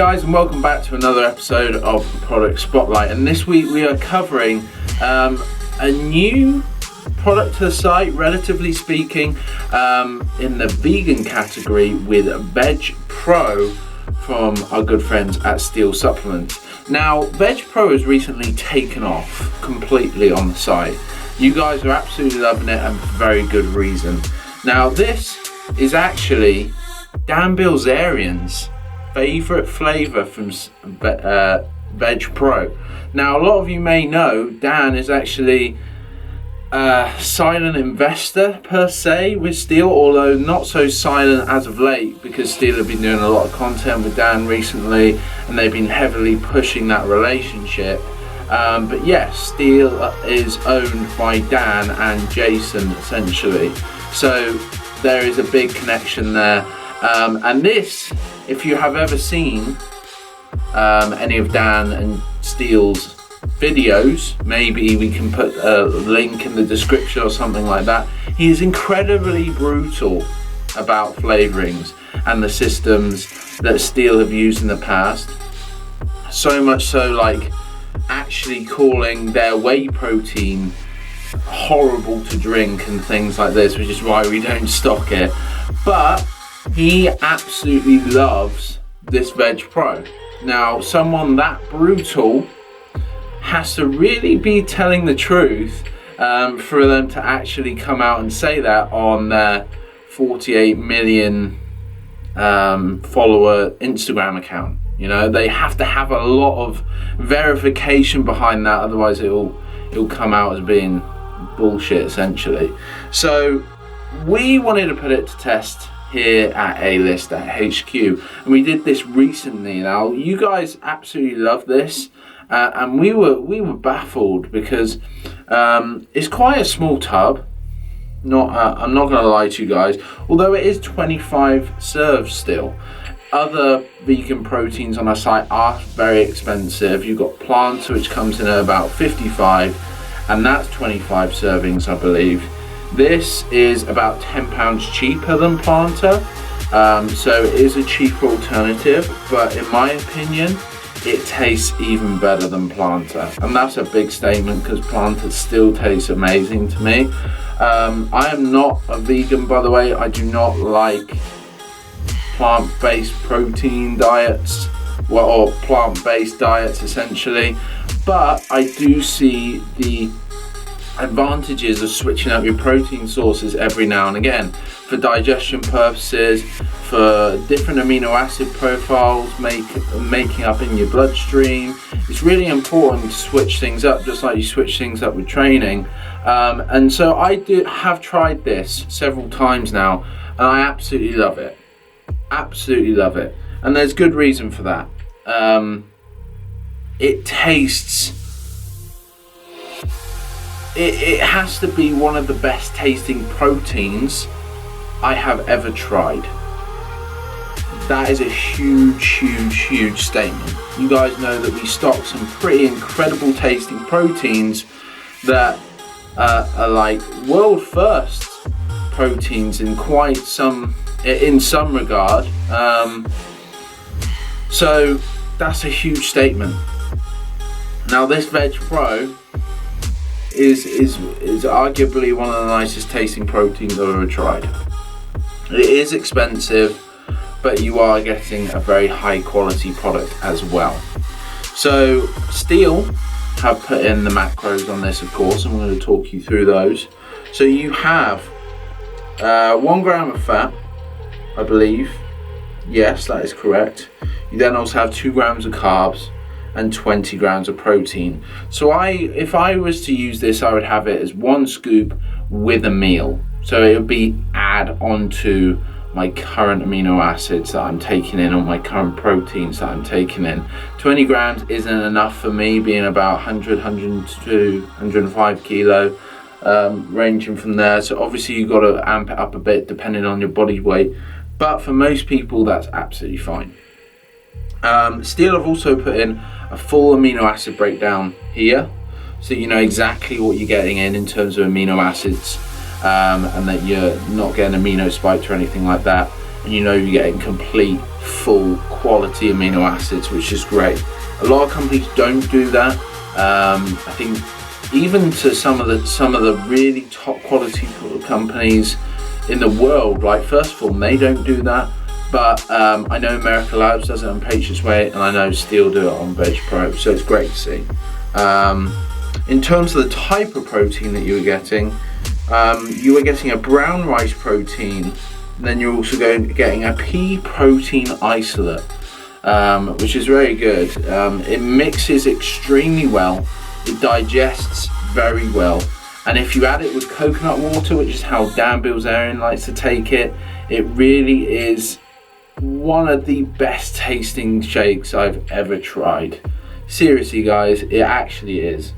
guys, and welcome back to another episode of Product Spotlight. And this week we are covering a new product to the site, relatively speaking, in the vegan category with VEG-PRO from our good friends at Steel Supplements. Now, VEG-PRO has recently taken off completely on the site. You guys are absolutely loving it, and for very good reason. Now, this is actually Dan Bilzerian's favorite flavor from VEG-PRO. Now, a lot of you may know Dan is actually a silent investor per se with Steel, although not so silent as of late, because Steel have been doing a lot of content with Dan recently and they've been heavily pushing that relationship. But yes, Steel is owned by Dan and Jason essentially, so there is a big connection there. And this, if you have ever seen any of Dan and Steel's videos, maybe we can put a link in the description or something like that. He is incredibly brutal about flavorings and the systems that Steel have used in the past. So much so, like actually calling their whey protein horrible to drink and things like this, which is why we don't stock it. But he absolutely loves this VEG-PRO. Now, someone that brutal has to really be telling the truth for them to actually come out and say that on their 48 million follower Instagram account. You know, they have to have a lot of verification behind that, otherwise it'll come out as being bullshit essentially. So we wanted to put it to test here at A-List at HQ, and we did this recently. Now, you guys absolutely love this, and we were baffled because it's quite a small tub. I'm not gonna lie to you guys, although it is 25 serves still. Other vegan proteins on our site are very expensive. You've got Planter, which comes in at about 55, and that's 25 servings, I believe. This is about £10 cheaper than Planter, so it is a cheaper alternative, but in my opinion it tastes even better than Planter, and that's a big statement because Planter still tastes amazing to me. I am not a vegan, by the way. I do not like plant-based protein diets, or plant-based diets essentially, but I do see the advantages of switching up your protein sources every now and again for digestion purposes, for different amino acid profiles making up in your bloodstream. It's really important to switch things up, just like you switch things up with training. And so I have tried this several times now, and I absolutely love it. Absolutely love it, and there's good reason for that. It tastes. It has to be one of the best tasting proteins I have ever tried. That is a huge statement. You guys know that we stock some pretty incredible tasting proteins that are like world first proteins in some regard. So that's a huge statement. Now, this VEG-PRO is arguably one of the nicest tasting proteins I've ever tried. It is expensive, but you are getting a very high quality product as well. So Steel have put in the macros on this, of course, and I'm going to talk you through those. So you have 1 gram of fat, I believe. Yes, that is correct. You then also have 2 grams of carbs and 20 grams of protein. So if I was to use this, I would have it as 1 scoop with a meal. So it would be add on to my current amino acids that I'm taking in, or my current proteins that I'm taking in. 20 grams isn't enough for me, being about 100, 102, 105 kilo, ranging from there. So obviously you've got to amp it up a bit depending on your body weight, but for most people that's absolutely fine. Steel have also put in a full amino acid breakdown here, so you know exactly what you're getting in terms of amino acids, and that you're not getting amino spikes or anything like that. and you know you're getting complete, full quality amino acids, which is great. A lot of companies don't do that. I think even to some of the really top quality companies in the world, like First Form, they don't do that. But I know America Labs does it on Patriots Way, and I know Steel do it on VEG-PRO, so it's great to see. In terms of the type of protein that you were getting a brown rice protein, and then you're also getting a pea protein isolate, which is very good. It mixes extremely well, it digests very well, and if you add it with coconut water, which is how Dan Bilzerian likes to take it, it really is one of the best tasting shakes I've ever tried. Seriously guys, it actually is.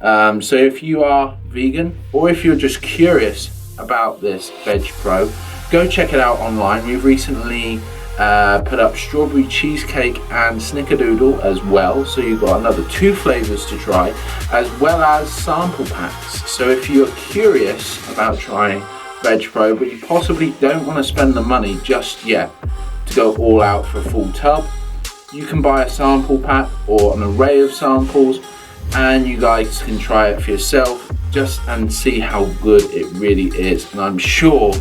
So if you are vegan, or if you're just curious about this VEG-PRO, go check it out online. We've recently put up strawberry cheesecake and snickerdoodle as well, so you've got another 2 flavors to try, as well as sample packs. So if you're curious about trying VEG-PRO, but you possibly don't want to spend the money just yet to go all out for a full tub, you can buy a sample pack or an array of samples, and you guys can try it for yourself and see how good it really is, and I'm sure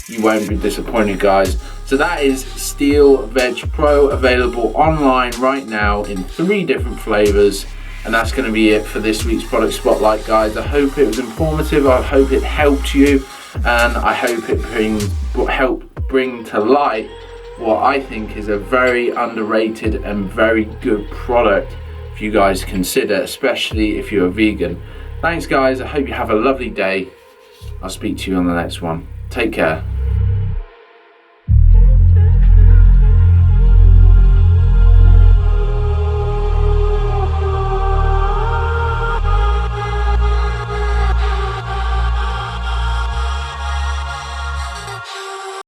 you won't be disappointed guys. So that is Steel VEG-PRO, available online right now in 3 different flavors, and that's going to be it for this week's product spotlight guys. I hope it was informative, I hope it helped you, and I hope it helped bring to light what I think is a very underrated and very good product for you guys to consider, especially if you're a vegan. Thanks guys, I hope you have a lovely day. I'll speak to you on the next one. Take care.